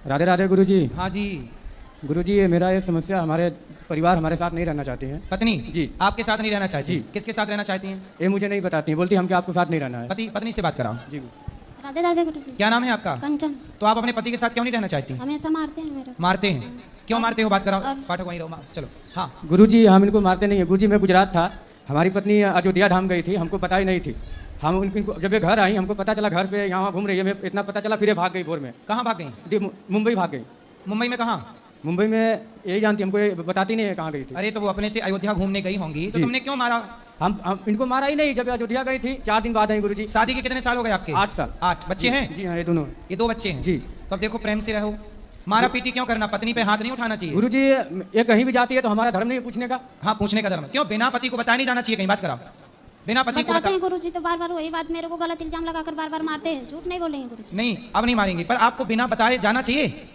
राधे राधे गुरुजी। हाँ जी। गुरुजी, ये मेरा ये समस्या, हमारे परिवार हमारे साथ नहीं रहना चाहते हैं। पत्नी जी। आपके साथ नहीं रहना चाहती? जी। किसके साथ रहना चाहती हैं? ये मुझे नहीं बताती हैं, बोलती हम क्या आपको साथ नहीं रहना है। पति पत्नी से बात कराओ। जी। राधे राधे गुरु जी। क्या नाम है आपका? कंचन। तो आप अपने पति के साथ क्यों नहीं रहना चाहती? हमेशा मारते हैं मेरे। मारते हैं? क्यों मारते हो? बात कराओ। और- पाठक वहीं रहो। चलो। हाँ गुरुजी, हम इनको मारते नहीं है। गुरुजी, मैं गुजरात था, हमारी पत्नी अयोध्या धाम गई थी, हमको पता ही नहीं थी। हम इनको जब ये घर आई, हमको पता चला घर पे यहाँ घूम रही है, मैं इतना पता चला, फिर ये भाग गई भोर में। कहाँ भाग गई? मुंबई भाग गई। मुंबई में कहाँ? मुंबई में यही जानती, हमको ये बताती नहीं है कहाँ गई थी। अरे तो वो अपने से अयोध्या घूमने गई होंगी, तो जी। तुमने क्यों मारा? हम इनको मारा ही नहीं, जब अयोध्या गई थी 4 दिन बाद आई गुरुजी। शादी के कितने साल हो गए आपके? 8 साल। 8 बच्चे हैं? जी हाँ, ये दोनों। ये 2 बच्चे हैं? जी। तो अब देखो, प्रेम से रहो। मारा पीटी क्यों करना? पत्नी पे हाथ नहीं उठाना चाहिए। गुरुजी, ये कहीं भी जाती है तो हमारा धर्म नहीं है पूछने का। हाँ, पूछने का धर्म क्यों? बिना पति को बताया नहीं जाना चाहिए? कहीं बात कराओ। बिना पति को बताते बता हैं गुरु जी, तो बार बार वही बात मेरे को गलत इल्जाम लगाकर बार बार मारते हैं। झूठ नहीं बोलेंगे गुरु जी। नहीं, अब नहीं मारेंगे, पर आपको बिना बताए जाना चाहिए?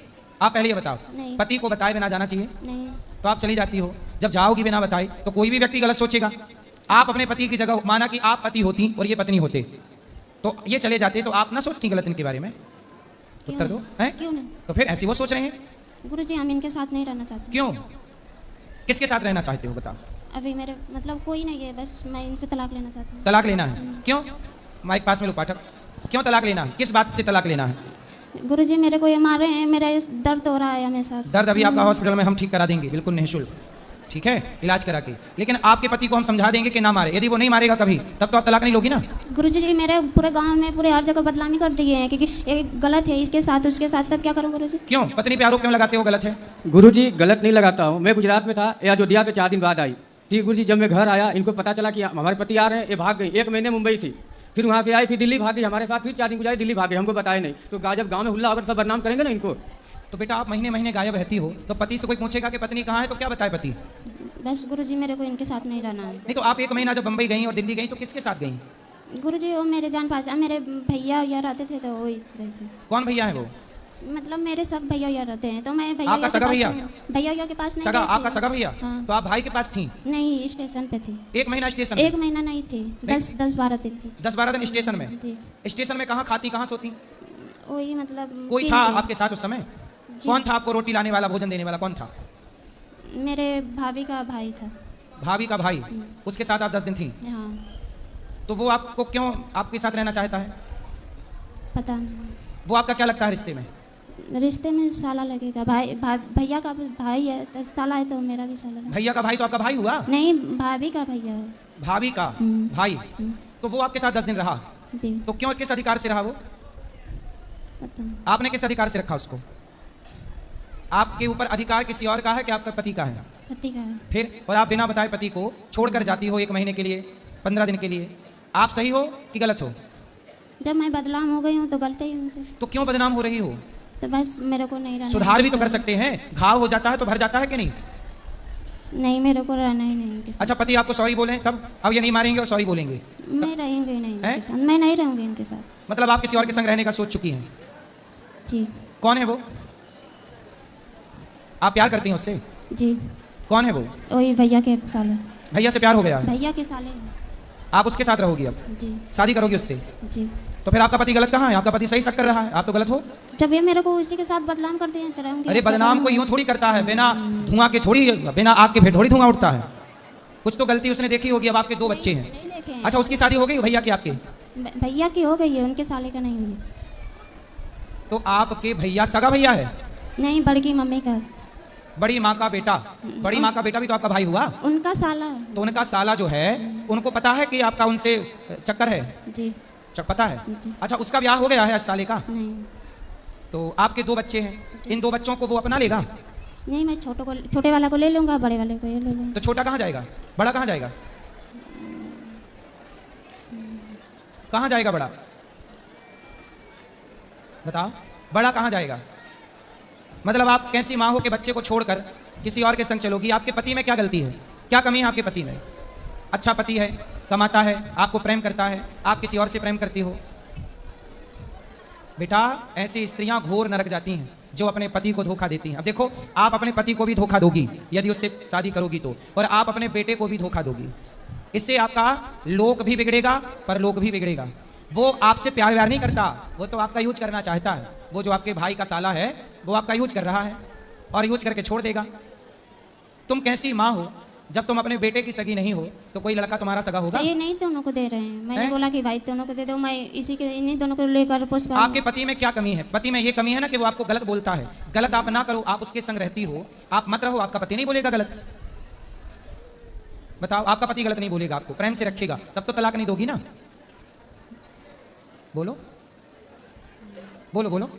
आप पहले ये बताओ। नहीं। पति को बताए बिना जाना चाहिए? नहीं। तो आप चली जाती हो। जब जाओगी बिना बताए तो कोई भी व्यक्ति गलत सोचेगा। आप अपने पति की जगह, माना कि आप पति होती और ये पत्नी होते, तो ये चले जाते, तो आप ना सोचती गलत इनके बारे में? क्यों उत्तर दो। नहीं? हैं? क्यों नहीं? तो फिर ऐसे वो सोच रहे हैं। गुरु जी, हम इनके साथ नहीं रहना चाहते। क्यों? किसके साथ रहना चाहते हो बताओ? अभी मेरे मतलब कोई नहीं है, बस मैं इनसे तलाक लेना चाहती हूँ। तलाक लेना है? क्यों? माइक पास में लो पाठक। क्यों तलाक लेना है? किस बात से तलाक लेना है? गुरु जी, मेरे को ये मार रहे हैं, मेरा इस दर्द हो रहा है हमेशा। दर्द अभी आपका हॉस्पिटल में हम ठीक करा देंगे, बिल्कुल निःशुल्क, ठीक है, इलाज करा के। लेकिन आपके पति को हम समझा देंगे कि ना मारे। यदि वो नहीं मारेगा कभी, तब तो आप तलाक नहीं लोगी ना? गुरु जी, मेरे पूरे गांव में पूरे हर जगह बदनामी कर दिए हैं, क्योंकि ये गलत है इसके साथ उसके साथ, तब क्या करूं गुरु जी? क्यों? पत्नी पे आरोप क्यों लगाते हो? गलत है? गुरुजी, गलत नहीं लगाता हूँ। मैं गुजरात में था, ये अयोध्या पे 4 दिन बाद आई। ठीक गुरुजी, जब मैं घर आया, इनको पता चला कि हमारे पति आ रहे हैं, ये भाग गई। 1 महीने मुंबई थी, फिर वहाँ पे आई, फिर दिल्ली भाग गई हमारे साथ, फिर 4 दिन गुजारी, दिल्ली भाग गई, हमको बताया नहीं। तो जब गाँव में हुल्ला होगा, सब बदनाम करेंगे ना इनको। तो बेटा, आप महीने महीने गायब रहती हो, तो पति से कोई पूछेगा कि पत्नी कहाँ है, तो क्या बताए पति? बस गुरु जी, मेरे को इनके साथ नहीं रहना है। नहीं तो आप 1 महीना जब बम्बई गई और दिल्ली गई, तो किसके साथ गई? गुरु जी, वो मेरे जान पहचान, मेरे भैया यार रहते थे, तो वो इस तरह थे। कौन भैया है वो? मतलब मेरे सब भैया यार रहते हैं, तो मैं भैया आपका के सगा पास भैया? भैया के पास नहीं सगा? गई थी। आपका सगा भैया? हाँ। तो आप भाई के पास थी? नहीं, स्टेशन पे थी। 1 महीना स्टेशन 1 महीना नहीं थी, 10-12 दिन थी। 10-12 दिन स्टेशन में? जी। स्टेशन में कहाँ खाती, कहाँ सोती? वही मतलब कोई 3 था दिन। आपके साथ उस समय? जी। कौन था आपको रोटी लाने वाला, भोजन देने वाला? कौन था? मेरे भाभी का भाई था। भाभी का भाई? उसके साथ आप 10 दिन थी? हाँ। तो वो आपको क्यों आपके साथ रहना चाहता है? पता नहीं, वो आपका क्या लगता है रिश्ते में? रिश्ते में साला लगेगा। भैया का भाई है, तो साला है, तो मेरा भी साला लगेगा। भैया का भाई तो आपका भाई हुआ? नहीं, भाभी का भैया है। भाभी का भाई? तो वो आपके साथ 10 दिन रहा, जी। तो क्यों, किस अधिकार से रहा वो? पता नहीं। आपने किस अधिकार से रखा उसको? आपके ऊपर अधिकार किसी और का है कि आपका पति का है? पति का है। फिर और आप बिना बताए पति को छोड़कर जाती हो 1 महीने के लिए, 15 दिन के लिए। आप सही हो कि गलत हो? जब मैं बदनाम हो गई हूँ तो गलती ही उनसे। तो क्यों बदनाम हो रही हो? तो बस मेरे को नहीं रहना। सुधार भी तो कर सकते हैं। घाव हो जाता है तो भर जाता है कि नहीं? नहीं, मेरे को रहना ही नहीं इनके साथ। अच्छा, पति आपको सॉरी बोले तब? अब ये नहीं मारेंगे और सॉरी बोलेंगे? मैं रहेंगे ही नहीं हैं? इनके साथ। मैं नहीं रहूंगी इनके साथ। मतलब आप किसी और के संग रहने का सोच चुकी हैं? जी। कौन है वो? आप प्यार करती हैं उससे? जी। कौन है वो? वही भैया के साले। भैया से प्यार हो गया है? भैया के साले हैं। आप उसके साथ रहोगी अब? जी। शादी करोगी उससे? जी। तो फिर आपका पति गलत कहाँ है? आपका पति सही शक कर रहा है, आप तो गलत हो। जब ये मेरे को उसी के साथ बदनाम करते हैं तो रहूंगी। अरे बदनाम को यूं थोड़ी करता है, बिना धुआं के थोड़ी, बिना आग के फिर थोड़ी धुआं उठता है। कुछ तो गलती उसने देखी होगी। अब आपके 2 बच्चे हैं। नहीं देखे हैं। अच्छा, उसकी शादी हो गई भैया की आपके? भैया की हो गई है, उनके साले का नहीं हुई। तो आपके भैया सगा भैया है? नहीं, बड़की मम्मी का। बड़ी माँ का बेटा? बड़ी माँ का बेटा भी तो आपका भाई हुआ। उनका साला है। तो उनका साला जो है, उनको पता है कि आपका उनसे चक्कर है? जी। पता है? अच्छा, उसका ब्याह हो गया है इस साले का? नहीं। तो आपके 2 बच्चे हैं, इन 2 बच्चों को वो अपना लेगा? नहीं, मैं छोटे वाला को ले लूंगा, बड़े वाले को ये ले लूंगा। तो छोटा कहाँ जाएगा, बड़ा कहाँ जाएगा? कहाँ जाएगा बड़ा? बताओ, बड़ा कहाँ जाएगा? मतलब आप कैसी माँ हो कि बच्चे को छोड़कर किसी और के संग चलोगी? आपके पति में क्या गलती है, क्या कमी है आपके पति में? अच्छा पति है, कमाता है, आपको प्रेम करता है, आप किसी और से प्रेम करती हो। बेटा, ऐसी स्त्रियां घोर नरक जाती हैं जो अपने पति को धोखा देती हैं। अब देखो, आप अपने पति को भी धोखा दोगी यदि उससे शादी करोगी तो, और आप अपने बेटे को भी धोखा दोगी। इससे आपका लोक भी बिगड़ेगा, परलोक भी बिगड़ेगा। वो आपसे प्यार व्यार नहीं करता, वो तो आपका यूज करना चाहता है। वो जो आपके भाई का साला है वो आपका यूज कर रहा है और यूज करके छोड़ देगा। तुम कैसी माँ हो, जब तुम अपने बेटे की सगी नहीं हो तो कोई लड़का तुम्हारा सगा होगा? तो ये नहीं दोनों को दे रहे हैं, मैंने हैं? बोला कि भाई दोनों को दे दो, मैं इसी के इन्हीं दोनों को लेकर पुष्पा। आपके पति में क्या कमी है? पति में ये कमी है ना कि वो आपको गलत बोलता है। गलत आप ना करो, आप उसके संग रहती हो, आप मत रहो, आपका पति नहीं बोलेगा गलत। बताओ, आपका पति गलत नहीं बोलेगा, आपको प्रेम से रखेगा, तब तो तलाक नहीं दोगी ना? बोलो बोलो बोलो।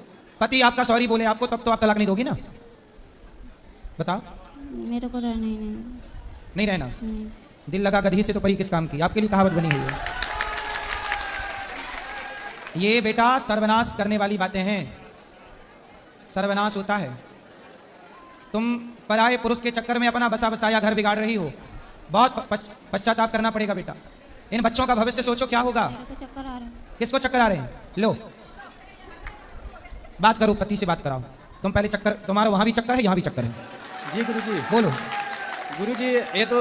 पति आपका सॉरी बोले आपको, तब तो आप तलाक नहीं दोगी ना? बताओ। मेरे को रहना ही नहीं रहना? नहीं। दिल लगा गधी से तो परी किस काम की, आपके लिए कहावत बनी हुई है। ये बेटा सर्वनाश करने वाली बातें हैं, सर्वनाश होता है। तुम पराये पुरुष के चक्कर में अपना बसा बसाया घर बिगाड़ रही हो, बहुत पश्चाताप करना पड़ेगा बेटा। इन बच्चों का भविष्य सोचो क्या होगा। मेरे को चक्कर आ रहा है। किसको चक्कर आ रहे हैं? लो बात करो, पति से बात कराओ। तुम पहले चक्कर, तुम्हारा वहां भी चक्कर है यहाँ भी चक्कर है। जी गुरुजी। बोलो। गुरुजी ये तो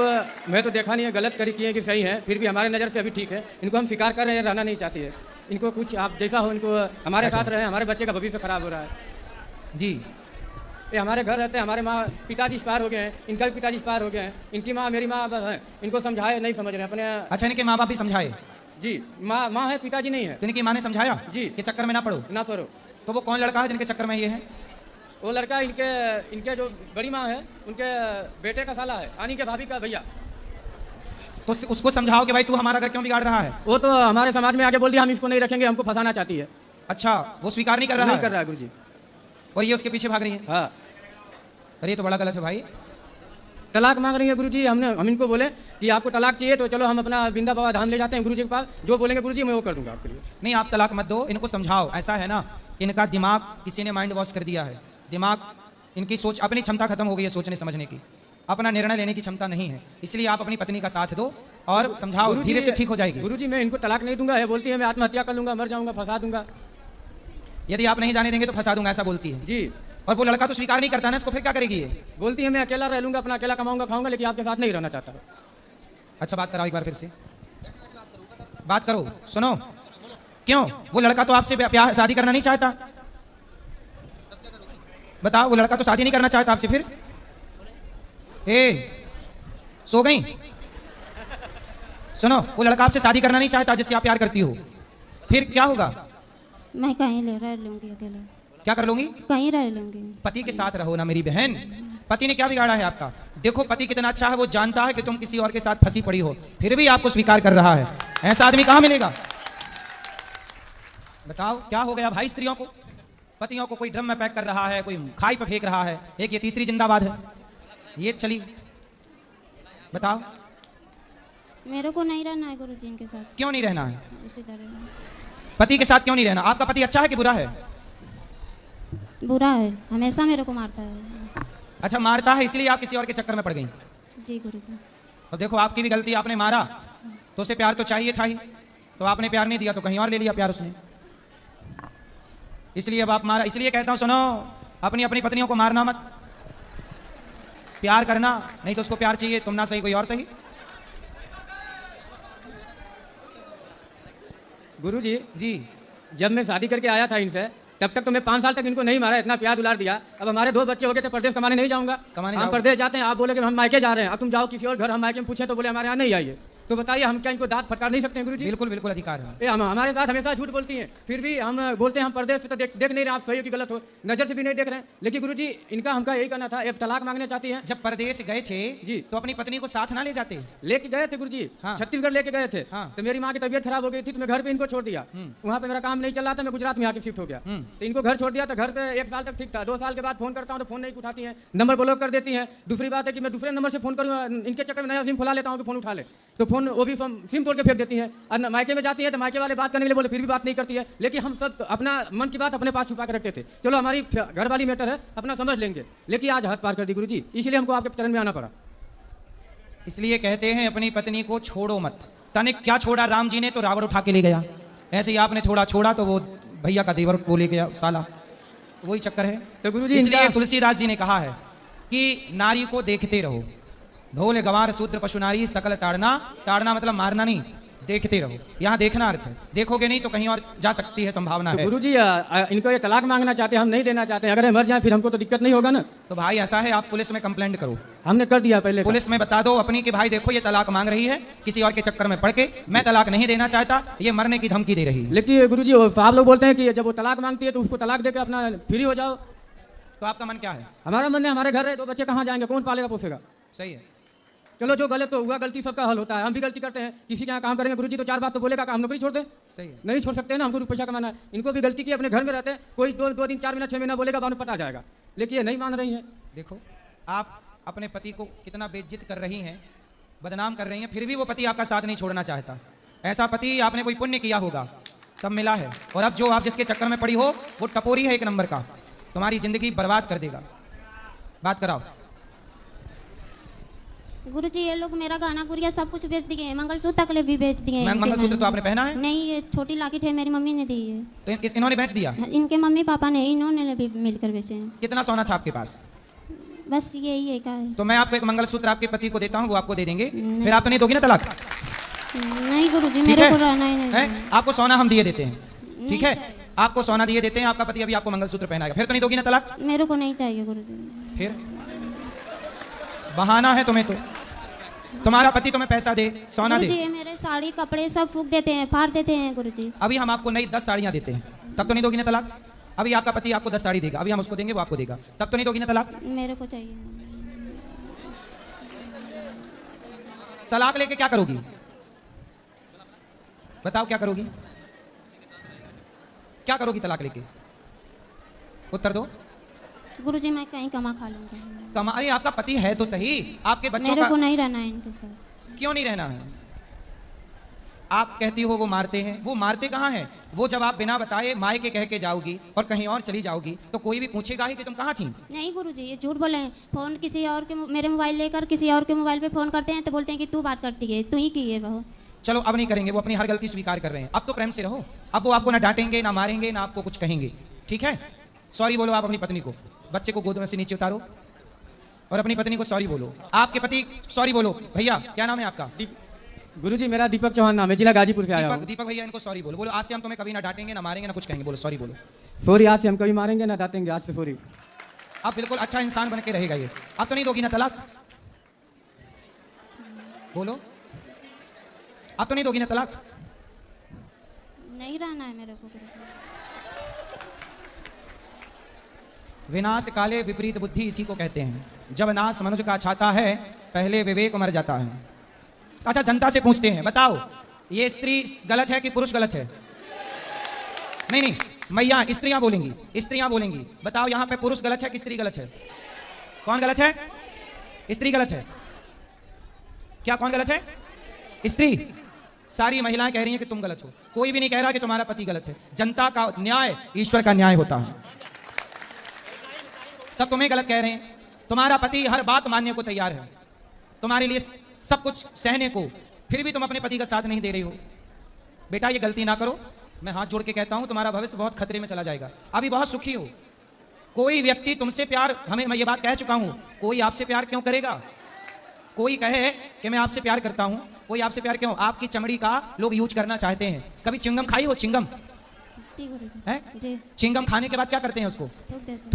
मैं तो देखा नहीं है, गलत करी किए कि सही है, फिर भी हमारे नज़र से अभी ठीक है। इनको हम स्वीकार कर रहे हैं, रहना नहीं चाहती है। इनको कुछ आप जैसा हो, इनको हमारे साथ रहे, हमारे बच्चे का भविष्य खराब हो रहा है जी। ये हमारे घर रहते हैं, हमारे माँ पिताजी एक्सपायर हो गए हैं, इनका भी पिताजी एक्सपायर हो गए हैं, इनकी माँ मेरी माँ है, इनको समझाए नहीं समझ रहे हैं अपने। अच्छा, इनके माँ बाप भी समझाए? जी, माँ है, पिताजी नहीं है। तो इनकी माँ ने समझाया जी कि चक्कर में ना पड़ो? ना पढ़ो। तो वो कौन लड़का है जिनके चक्कर में ये है? वो लड़का इनके जो बड़ी माँ है उनके बेटे का साला है, आनी के भाभी का भैया। तो उसको समझाओ कि भाई तू हमारा घर क्यों बिगाड़ रहा है। वो तो हमारे समाज में आके बोल दिया हम इसको नहीं रखेंगे, हमको फंसाना चाहती है। अच्छा, वो स्वीकार नहीं कर रहा नहीं है? कर रहा है गुरुजी। और ये उसके पीछे भाग रही है? हाँ। अरे ये तो बड़ा गलत है भाई। तलाक मांग रही है गुरुजी। हम इनको बोले कि आपको तलाक चाहिए तो चलो हम अपना बिंदा बाबा धाम ले जाते हैं गुरुजी के पास, जो बोलेंगे गुरुजी मैं वो कर दूंगा आपके लिए। नहीं, आप तलाक मत दो, इनको समझाओ। ऐसा है ना, इनका दिमाग किसी ने माइंड वॉश कर दिया है। दिमाग, इनकी सोच, अपनी क्षमता खत्म हो गई है सोचने समझने की, अपना निर्णय लेने की क्षमता नहीं है। इसलिए आप अपनी पत्नी का साथ दो और समझाओ, धीरे से ठीक हो जाएगी। गुरुजी मैं इनको तलाक नहीं दूंगा, ये बोलती है मैं आत्महत्या कर लूंगा, मर जाऊंगा, फंसा दूंगा। यदि आप नहीं जाने देंगे तो फंसा दूंगा, ऐसा बोलती है जी। और वो लड़का तो स्वीकार नहीं करता ना इसको, फिर क्या करेगी ये? बोलती है मैं अकेला रह लूंगा, अपना अकेला कमाऊंगा खाऊंगा, लेकिन आपके साथ नहीं रहना चाहता। अच्छा, बात कराओ एक बार फिर से, बात करो। सुनो, क्यों वो लड़का तो आपसे प्यार शादी करना नहीं चाहता? बताओ, वो लड़का तो शादी नहीं करना चाहता आपसे, फिर सो गई? सुनो, वो लड़का आपसे शादी करना नहीं चाहता जिससे आप प्यार करती हो, फिर क्या होगा? मैं कहीं रह लूंगी अकेले। क्या कर लूंगी? कहीं रह लूंगी। पति के साथ रहो ना मेरी बहन। पति ने क्या बिगाड़ा है आपका? देखो पति कितना अच्छा है, वो जानता है कि तुम किसी और के साथ फंसी पड़ी हो, फिर भी आपको स्वीकार कर रहा है। ऐसा आदमी कहां मिलेगा? बताओ क्या हो गया भाई स्त्रियों को? पतियों को कोई ड्रम में पैक कर रहा है, कोई खाई पे फेंक रहा है, एक ये तीसरी जिंदाबाद है ये चली। बताओ। मेरे को नहीं रहना है गुरुजी इनके साथ। क्यों नहीं रहना है? उसी तरह पति के साथ क्यों नहीं रहना? आपका पति अच्छा है कि बुरा है? बुरा है, हमेशा मेरे को मारता है। अच्छा, मारता है इसलिए आप किसी और के चक्कर में पड़ गई? जी गुरुजी। अब देखो आपकी भी गलती, आपने मारा तो उसे प्यार तो चाहिए था ही, तो आपने प्यार नहीं दिया तो कहीं और ले लिया प्यार उसने, इसलिए अब आप मारा। इसलिए कहता हूं सुनो, अपनी अपनी पत्नियों को मारना मत, प्यार करना, नहीं तो उसको प्यार चाहिए, तुम ना सही कोई और सही। गुरुजी जी। जब मैं शादी करके आया था इनसे, तब तक तो मैं 5 साल तक इनको नहीं मारा, इतना प्यार दुलार दिया। अब हमारे 2 बच्चे हो गए थे, परदेश कमाने नहीं जाऊंगा। हम परदेश जाते हैं, आप बोले कि हम मायके जा रहे हैं, अब तुम जाओ किसी और घर, हम मायके में पूछे तो बोले हमारे यहाँ नहीं आइए। तो बताइए हम क्या इनको दांत फटकार नहीं सकते हैं गुरुजी? बिल्कुल बिल्कुल अधिकार है। हम हमारे साथ हमेशा झूठ बोलती हैं, फिर भी हम बोलते हैं हम परदेश से तो देख नहीं रहे, आप सही हो कि गलत हो, नजर से भी नहीं देख रहे हैं। लेकिन गुरुजी इनका हमका यही कहना था, एक तलाक मांगने चाहती है। जब परदेश गए थे जी, तो अपनी पत्नी को साथ ना ले जाते? लेके गए थे गुरुजी। हाँ। छत्तीसगढ़ लेके गए थे। हाँ। तो मेरी माँ की तबीयत खराब हो गई थी, तो मैं घर पे इनको छोड़ दिया। वहाँ पे मेरा काम नहीं चल रहा था, मैं गुजरात में आके शिफ्ट हो गया। तो इनको घर छोड़ दिया, तो घर पे 1 साल तक ठीक था। 2 साल के बाद फोन करता हूँ तो फोन नहीं उठाती है, नंबर ब्लॉक कर देती है। दूसरी बात है कि मैं दूसरे नंबर से फोन करूँ, इनके चक्कर में नया सिम खुला लेता हूँ कि फोन उठा ले, तो फोन वो भी सिम तोड़ के फेंक देती है। और मायके में जाती है तो मायके वाले बात करने के लिए बोले, फिर भी बात नहीं करती है। लेकिन हम सब अपना मन की बात अपने पास छुपा के रखते थे, चलो हमारी घर वाली मैटर है, अपना समझ लेंगे। लेकिन आज हद पार कर दी गुरुजी, इसलिए हमको आपके चरण में आना पड़ा। इसलिए कहते हैं अपनी पत्नी को छोड़ो मत। तनिक क्या छोड़ा राम जी ने? तो रावण उठा के ले गया। ऐसे ही आपने थोड़ा छोड़ा तो वो भैया का देवर को ले गया साला, वही चक्कर है। तो गुरुजी इसलिए तुलसीदास जी ने कहा है कि नारी को देखते रहो, ढोल गवार शूद्र पशु नारी सकल ताड़ना। ताड़ना मतलब मारना नहीं, देखते रहो, यहाँ देखना अर्थ है, देखोगे नहीं तो कहीं और जा सकती है, संभावना है। गुरुजी इनको ये तलाक मांगना चाहते हैं, हम नहीं देना चाहते हैं। अगर ये मर जाए फिर हमको तो दिक्कत नहीं होगा ना। तो भाई ऐसा है, आप पुलिस में कंप्लेंट करो। हमने कर दिया पहले। पुलिस में बता दो अपनी कि भाई देखो ये तलाक मांग रही है किसी और के चक्कर में पड़ के, मैं तलाक नहीं देना चाहता, ये मरने की धमकी दे रही है। लेकिन गुरुजी वो साहब लोग बोलते हैं कि जब वो तलाक मांगती है तो उसको तलाक देकर अपना फ्री हो जाओ। तो आपका मन क्या है? हमारा मन है, हमारे घर है, 2 बच्चे कहाँ जाएंगे, कौन पालेगा पोसेगा। सही है। चलो जो गलत तो हुआ, गलती सबका हल होता है, हम भी गलती करते हैं, किसी के यहाँ काम करेंगे गुरुजी तो 4 बात तो बोलेगा, हम नौकरी छोड़ दें? सही है। नहीं छोड़ सकते ना, हमको पैसा कमाना है। इनको भी गलती की, अपने घर में रहते हैं, कोई 2 दिन 4 महीना 6 महीना बोलेगा, बाद में पता जाएगा, लेकिन ये नहीं मान रही है। देखो आप अपने पति को कितना बेइज्जत कर रही हैं, बदनाम कर रही हैं, फिर भी वो पति आपका साथ नहीं छोड़ना चाहता। ऐसा पति आपने कोई पुण्य किया होगा तब मिला है, और अब जो आप जिसके चक्कर में पड़ी हो वो टपोरी है 1 नंबर का, तुम्हारी जिंदगी बर्बाद कर देगा। बात कराओ। गुरुजी ये लोग मेरा गहना गुड़िया सब कुछ बेच दिए हैं, मंगलसूत्र तक भी बेच दिए हैं। मंगलसूत्र तो आपने पहना है? नहीं, ये छोटी लॉकेट है, मेरी मम्मी ने दी है। तो इन्होंने बेच दिया? इनके मम्मी पापा ने, इन्होंने भी मिलकर बेचे हैं। कितना सोना था आपके पास? बस यही है का है। तो मैं आपको एक मंगलसूत्र आपके पति को देता हूँ, वो आपको दे देंगे, फिर आप तो नहीं दोगी ना तलाक? नहीं गुरुजी, मेरे को रहना ही नहीं है। आपको सोना हम दिए देते हैं, ठीक है, आपको सोना दिए देते हैं, आपका पति अभी आपको मंगलसूत्र पहनाएगा, फिर तो नहीं दोगी ना तलाक? मेरे को नहीं चाहिए गुरुजी। फिर बहाना है तुम्हें, तो तुम्हारा पति तुम्हें पैसा दे, सोना दे। गुरुजी मेरे साड़ी कपड़े सब फूक देते हैं, फाड़ देते हैं गुरुजी। अभी हम आपको नई 10 साड़ियां देते हैं, तब तो नहीं दोगी ना तलाक? अभी आपका पति आपको 10 साड़ी देगा, अभी हम उसको देंगे, वो आपको देगा, तब तो नहीं दोगी ना तलाक? मेरे को चाहिए। तलाक लेके क्या करोगी? बताओ क्या करोगी? क्या करोगी तलाक लेके? उत्तर दो। गुरुजी मैं कहीं कमा खा लूंगा। अरे आपका पति है तो सही, आपके बच्चों मेरे का को नहीं रहना है इनके साथ। क्यों नहीं रहना है? आप कहती हो वो मारते हैं, वो मारते कहाँ हैं? वो जब आप बिना बताए मायके कह के जाओगी और कहीं और चली जाओगी तो कोई भी पूछेगा ही कि तुम कहाँ थी। नहीं गुरुजी ये झूठ बोले हैं। फोन किसी और के, मेरे मोबाइल लेकर किसी और के मोबाइल पे फोन करते हैं तो बोलते हैं कि तू बात करती है, तू ही की है वो। चलो अब नहीं करेंगे, वो अपनी हर गलती स्वीकार कर रहे हैं, अब तो प्रेम से रहो, अब वो आपको ना डांटेंगे ना मारेंगे ना आपको कुछ कहेंगे, ठीक है? सॉरी बोलो आप अपनी पत्नी को, बच्चे को गोद में से नीचे उतारो और अपनी पत्नी को सॉरी बोलो। आपके पति सॉरी बोलो। भैया क्या नाम है आपका? गुरुजी मेरा दीपक चौहान नाम है, जिला गाजीपुर से आया हूँ। दीपक भैया इनको सॉरी बोलो, बोलो आज से हम तुम्हें कभी ना डांटेंगे ना मारेंगे ना कुछ कहेंगे, बोलो सॉरी बोलो। सॉरी, आज से हम कभी मारेंगे ना डांटेंगे, आज से सॉरी। अब बिल्कुल अच्छा इंसान बन के रहेगा ये। अब तो नहीं दोगी ना तलाक? बोलो, अब तो नहीं दोगी ना तलाक? नहीं रहना है मेरे को गुरुजी। विनाश काले विपरीत बुद्धि इसी को कहते हैं। जब नाश मनुष्य का छाता है पहले विवेक मर जाता है। अच्छा जनता से पूछते हैं, बताओ ये स्त्री गलत है कि पुरुष गलत है? नहीं नहीं मैया, स्त्रियां बोलेंगी, स्त्रियां बोलेंगी। बताओ यहाँ पे पुरुष गलत है कि स्त्री गलत है? कौन गलत है? स्त्री गलत है। क्या कौन गलत है? स्त्री। सारी महिलाएं कह रही हैं कि तुम गलत हो, कोई भी नहीं कह रहा कि तुम्हारा पति गलत है। जनता का न्याय ईश्वर का न्याय होता है। सब तुम्हें गलत कह रहे हैं, तुम्हारा पति हर बात मानने को तैयार है, तुम्हारे लिए सब कुछ सहने को, फिर भी तुम अपने पति का साथ नहीं दे रही हो। बेटा ये गलती ना करो, मैं हाथ जोड़ के कहता हूं, तुम्हारा भविष्य बहुत खतरे में चला जाएगा। अभी बहुत सुखी हो, कोई व्यक्ति तुमसे प्यार, हमें मैं ये बात कह चुका हूं, कोई आपसे प्यार क्यों करेगा? कोई कहे कि मैं आपसे प्यार करता हूं, कोई आपसे प्यार क्यों? आपकी चमड़ी का लोग यूज करना चाहते हैं। कभी चिंगम खाई हो? चिंगम है? चिंगम खाने के बाद क्या करते हैं? उसको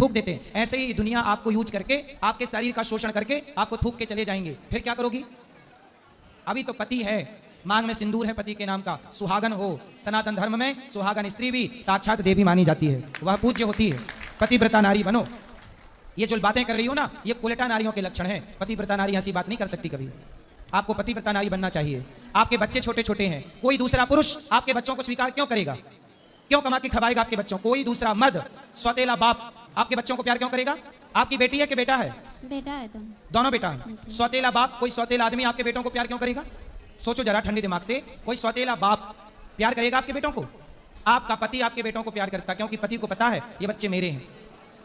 थूक देते हैं। ऐसे ही दुनिया आपको यूज करके, आपके शरीर का शोषण करके आपको थूक के चले जाएंगे, फिर क्या करोगी? अभी तो पति है, मांग में सिंदूर है पति के नाम का, सुहागन हो। सनातन धर्म में सुहागन स्त्री भी साक्षात देवी मानी जाती है, वह पूज्य होती है। पतिव्रता नारी बनो। ये जो बातें कर रही हो ना, ये कुलटा नारियों के लक्षण है। पतिव्रता नारी ऐसी बात नहीं कर सकती कभी। आपको पतिव्रता नारी बनना चाहिए। आपके बच्चे छोटे छोटे हैं, कोई दूसरा पुरुष आपके बच्चों को स्वीकार क्यों करेगा? क्यों कमा के खवाएगा आपके बच्चों? कोई दूसरा मर्द, सौतेला बाप आपके बच्चों को प्यार क्यों करेगा? आपकी बेटी है कि बेटा है? बेटा है। दोनों बेटा है। सौतेला बाप, कोई सौतेला आदमी आपके बेटों को प्यार क्यों करेगा? सोचो जरा ठंडे दिमाग से, कोई सौतेला बाप प्यार करेगा आपके बेटों को? आपका पति आपके बेटों को प्यार करता, क्योंकि पति को पता है ये बच्चे मेरे हैं।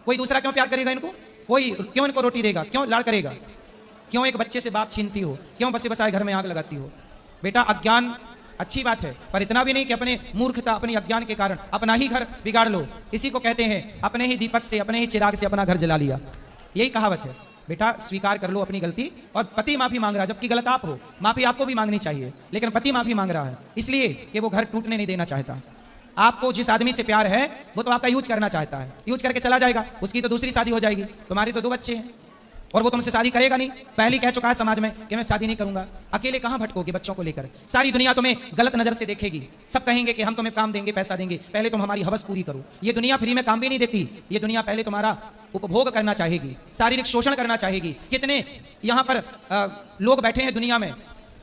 कोई दूसरा क्यों प्यार करेगा इनको? कोई क्यों इनको रोटी देगा? क्यों लाड़ करेगा? क्यों एक बच्चे से बाप छीनती हो? क्यों बसे बसाए घर में आग लगाती हो? बेटा अज्ञान अच्छी बात है, पर इतना भी नहीं कि अपने मूर्खता, अपने अज्ञान के कारण अपना ही घर बिगाड़ लो। इसी को कहते हैं अपने ही दीपक से, अपने ही चिराग से अपना घर जला लिया। यही कहावत है। बेटा स्वीकार कर लो अपनी गलती, और पति माफी मांग रहा है जबकि गलत आप हो। माफी आपको भी मांगनी चाहिए, लेकिन पति माफी मांग रहा है इसलिए कि वो घर टूटने नहीं देना चाहता। आपको जिस आदमी से प्यार है वो तो आपका यूज करना चाहता है, यूज करके चला जाएगा, उसकी तो दूसरी शादी हो जाएगी, तुम्हारे तो 2 बच्चे हैं और वो तुमसे शादी करेगा नहीं। पहले कह चुका है समाज में कि मैं शादी नहीं करूंगा। अकेले कहां भटकोगे बच्चों को लेकर? सारी दुनिया तुम्हें गलत नजर से देखेगी, सब कहेंगे कि हम तुम्हें काम देंगे, पैसा देंगे, पहले तुम हमारी हवस पूरी करो। ये दुनिया फ्री में काम भी नहीं देती, ये दुनिया पहले तुम्हारा उपभोग करना चाहेगी, शारीरिक शोषण करना चाहेगी। कितने यहाँ पर लोग बैठे हैं दुनिया में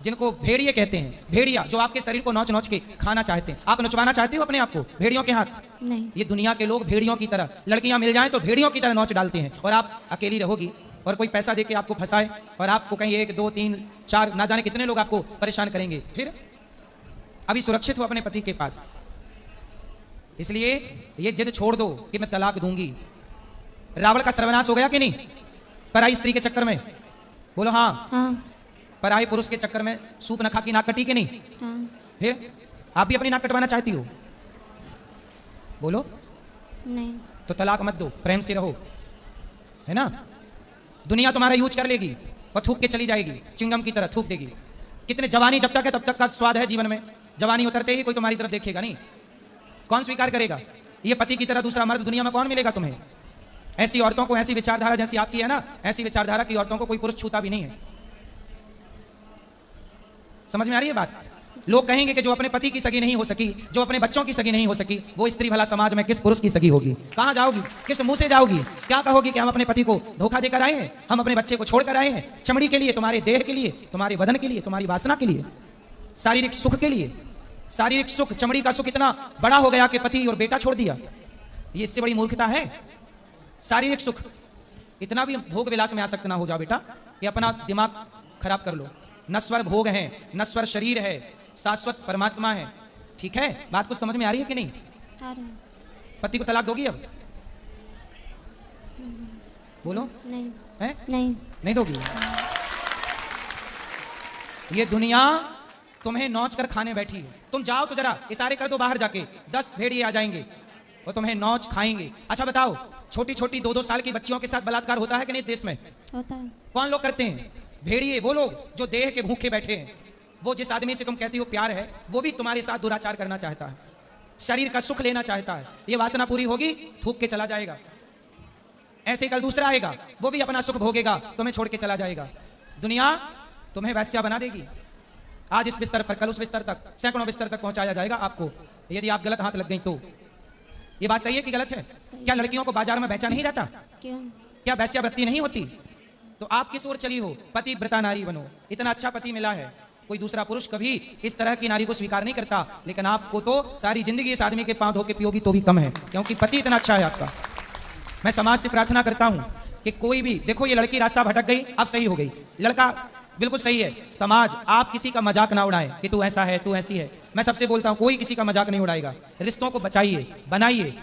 जिनको भेड़िए कहते हैं, भेड़िया, जो आपके शरीर को नोच नोच के खाना चाहते हैं। आप नचवाना चाहते हो अपने आप को भेड़ियों के हाथ? नहीं। ये दुनिया के लोग भेड़ियों की तरह, लड़कियां मिल जाएं तो भेड़ियों की तरह नोच डालते हैं, और आप अकेली रहोगी और कोई पैसा देके आपको फंसाए और आपको कहीं 1 2 3 4 ना जाने कितने लोग आपको परेशान करेंगे। फिर अभी सुरक्षित हो अपने पति के पास, इसलिए ये जिद छोड़ दो कि मैं तलाक दूंगी। रावण का सर्वनाश हो गया कि नहीं पराई स्त्री के चक्कर में? बोलो हाँ। हाँ। पराई पुरुष के चक्कर में सूप नखा की नाक कटी कि नहीं? हाँ। फिर आप भी अपनी नाक कटवाना चाहती हो? बोलो। नहीं। तो तलाक मत दो, प्रेम से रहो, है ना? दुनिया तुम्हारा यूज कर लेगी और थूक के चली जाएगी, चिंगम की तरह थूक देगी। कितने जवानी जब तक है तब तक का स्वाद है जीवन में, जवानी उतरते ही कोई तुम्हारी तरफ देखेगा नहीं। कौन स्वीकार करेगा? ये पति की तरह दूसरा मर्द दुनिया में कौन मिलेगा तुम्हें? ऐसी औरतों को, ऐसी विचारधारा जैसी आपकी है ना, ऐसी विचारधारा की औरतों को कोई पुरुष छूता भी नहीं है। समझ में आ रही है बात? लोग कहेंगे कि जो अपने पति की सगी नहीं हो सकी, जो अपने बच्चों की सगी नहीं हो सकी, वो स्त्री भला समाज में किस पुरुष की सगी होगी? कहां जाओगी? किस मुंह से जाओगी? क्या कहोगी कि हम अपने पति को धोखा देकर आए हैं, हम अपने बच्चे को छोड़कर आए हैं, चमड़ी के लिए, तुम्हारे देह के लिए, तुम्हारे बदन के लिए, तुम्हारी वासना के लिए, शारीरिक सुख के लिए। शारीरिक सुख, चमड़ी का सुख इतना बड़ा हो गया कि पति और बेटा छोड़ दिया। ये इससे बड़ी मूर्खता है? शारीरिक सुख, इतना भी भोग विलास में आसक्त ना हो जाओ बेटा कि अपना दिमाग खराब कर लो। नश्वर भोग है, नश्वर शरीर है, शाश्वत परमात्मा है। ठीक है, बात कुछ समझ में आ रही है कि नहीं? आ रहा है। पति को तलाक दोगी अब? बोलो। नहीं। है? नहीं। नहीं दोगी? ये दुनिया तुम्हें नोच कर खाने बैठी है। तुम जाओ तो जरा इशारे कर दो बाहर जाके, 10 भेड़िए आ जाएंगे और तुम्हें नोच खाएंगे। अच्छा बताओ, छोटी छोटी 2-2 साल की बच्चियों के साथ बलात्कार होता है कि नहीं इस देश में? होता है। कौन लोग करते हैं? भेड़िए, वो लोग जो देह के भूखे बैठे हैं। वो जिस आदमी से तुम कहती हो प्यार है, वो भी तुम्हारे साथ दुराचार करना चाहता है, शरीर का सुख लेना चाहता है। ये वासना पूरी होगी, थूक के चला जाएगा। ऐसे कल दूसरा आएगा, वो भी अपना सुख भोगेगा, तुम्हें छोड़ के चला जाएगा। दुनिया तुम्हें वैश्या बना देगी। आज इस बिस्तर पर, कल उस बिस्तर तक, सैकड़ों बिस्तर तक पहुंचाया जाएगा आपको, यदि आप गलत हाथ लग गई तो। ये बात सही है कि गलत है? क्या लड़कियों को बाजार में बेचा नहीं जाता? क्यों? क्या वैश्यावृत्ति नहीं होती? तो आप किस ओर चली हो? पति व्रता नारी बनो। इतना अच्छा पति मिला है, कोई दूसरा पुरुष कभी इस तरह की नारी को स्वीकार नहीं करता, लेकिन आपको तो सारी जिंदगी इस आदमी के पांव धो के पियोगी तो भी कम है, क्योंकि पति इतना अच्छा है आपका। मैं समाज से प्रार्थना करता हूं कि कोई भी, देखो ये लड़की रास्ता भटक गई, अब सही हो गई, लड़का बिल्कुल सही है। समाज, आप किसी का मजाक ना उड़ाएं कि तू ऐसा है, तू ऐसी है। मैं सबसे बोलता हूं, कोई किसी का मजाक नहीं उड़ाएगा। रिश्तों को बचाइए, बनाइए।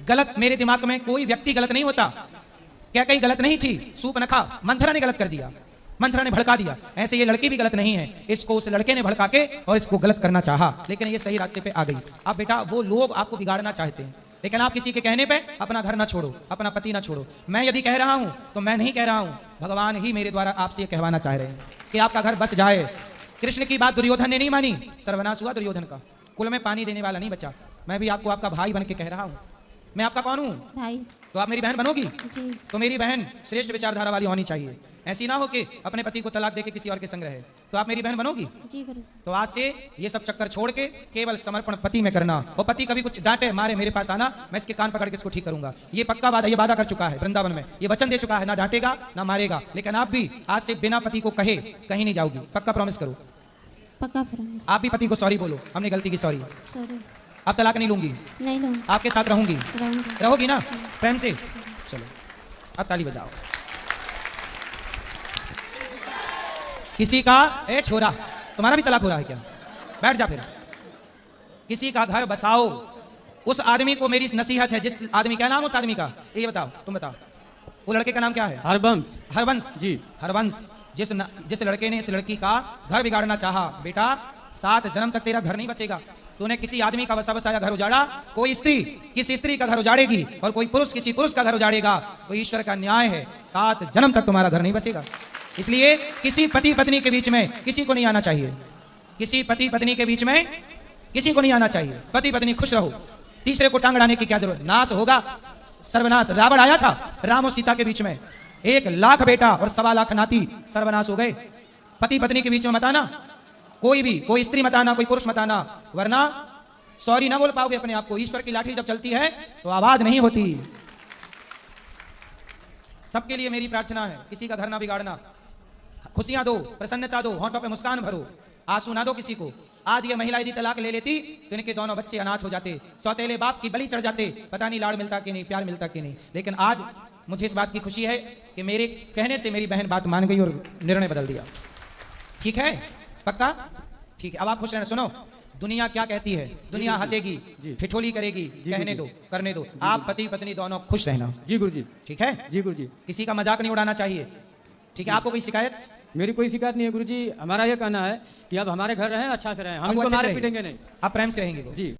गलत, मेरे दिमाग में कोई व्यक्ति गलत नहीं होता। क्या कहीं गलत नहीं थी? सूप नखा, मंथरा ने गलत कर दिया, मंथरा ने भड़का दिया। ऐसे ये लड़की भी गलत नहीं है, इसको उस लड़के ने भड़का के और इसको गलत करना चाहा, लेकिन ये सही रास्ते पे आ गई। अब बेटा, वो लोग आपको बिगाड़ना चाहते हैं, लेकिन आप किसी के कहने पे अपना घर ना छोड़ो, अपना पति ना छोड़ो। मैं यदि कह रहा हूं तो मैं नहीं कह रहा हूं, भगवान ही मेरे द्वारा आपसे ये कहवाना चाह रहे हैं कि आपका घर बस जाए। कृष्ण की बात दुर्योधन ने नहीं मानी, सर्वनाश हुआ दुर्योधन का, कुल में पानी देने वाला नहीं बचा। मैं भी आपको आपका भाई बन के कह रहा हूं। मैं आपका कौन हूं? भाई। तो आप मेरी बहन बनोगी? जी। तो मेरी बहन श्रेष्ठ विचारधारा वाली होनी चाहिए। ऐसी ना हो कि अपने पति को तलाक देके किसी और के संग रहे। तो आप मेरी बहन बनोगी? जी गुरु। तो आज से ये सब चक्कर छोड़ के केवल समर्पण पति में करना। और पति कभी कुछ डांटे मारे मेरे पास आना, मैं इसके कान पकड़ के इसको ठीक करूंगा। ये पक्का वादा, ये वादा कर चुका है वृंदावन में, ये वचन दे चुका है, ना डांटेगा ना मारेगा। लेकिन आप भी आज से बिना पति को कहे कहीं नहीं जाओगी, पक्का प्रॉमिस करो? पक्का प्रॉमिस। आप भी पति को सॉरी बोलो, हमने गलती की, सॉरी। सॉरी। अब तलाक नहीं लूंगी, नहीं लूंगी, आपके साथ रहूंगी। रहूंगी। रहोगी ना प्रेम से? चलो अब ताली बजाओ। किसी का, ए छोरा, तुम्हारा भी तलाक हो रहा है क्या? बैठ जा फिर। किसी का घर बसाओ। उस आदमी को मेरी नसीहत है, जिस आदमी, क्या नाम उस आदमी का, ये बताओ, तुम बताओ। वो लड़के का नाम क्या है? हरबंश। हरबंश जी, हरबंश। जिस लड़के ने इस लड़की का घर बिगाड़ना चाहा, बेटा 7 जन्म तक तेरा घर नहीं बसेगा। तूने किसी आदमी का बसा बसाया घर उजाड़ा, कोई स्त्री किसी स्त्री का घर उजाड़ेगी और कोई पुरुष किसी पुरुष का घर उजाड़ेगा, तो ईश्वर का न्याय है 7 जन्म तक तुम्हारा घर नहीं बसेगा। इसलिए किसी पति पत्नी के बीच में किसी को नहीं आना चाहिए, किसी पति पत्नी के बीच में किसी को नहीं आना चाहिए। पति पत्नी खुश रहो, तीसरे को टांग अड़ाने की क्या जरूरत। नाश होगा सर्वनाश। रावण आया था राम और सीता के बीच में, 1 लाख बेटा और 1.25 लाख नाती, सर्वनाश हो गए। पति पत्नी के बीच में मत आना, कोई स्त्री मत आना, कोई पुरुष मत आना, वरना सॉरी ना बोल पाओगे अपने आप को। ईश्वर की लाठी जब चलती है तो आवाज नहीं होती। सबके लिए मेरी प्रार्थना है, किसी का घर ना बिगाड़ना, खुशियां दो, प्रसन्नता दो, होंठों पे मुस्कान भरो, आंसू ना दो किसी को। आज ये महिला यदि तलाक ले लेती तो इनके दोनों बच्चे अनाथ हो जाते, सौतेले बाप की बलि चढ़ जाते, पता नहीं लाड़ मिलता कि नहीं, प्यार मिलता कि नहीं। लेकिन आज मुझे इस बात की खुशी है कि मेरे कहने से मेरी बहन बात मान गई और निर्णय बदल दिया। ठीक है, पक्का? ठीक है, अब आप खुश रहना। सुनो, दुनिया क्या कहती है, दुनिया हंसेगी, ठिठोली करेगी, कहने दो, करने दो, आप पति पत्नी दोनों खुश रहना। जी गुरुजी। ठीक है जी गुरुजी। किसी का मजाक नहीं उड़ाना चाहिए। ठीक है, आपको कोई शिकायत? मेरी कोई शिकायत नहीं है गुरुजी। हमारा ये कहना है कि अब हमारे घर रहें, अच्छा से रहें, हम अब वो इनको अच्छे से मारे रहेंगे। पीटेंगे नहीं। आप प्रेम से रहेंगे वो। जी।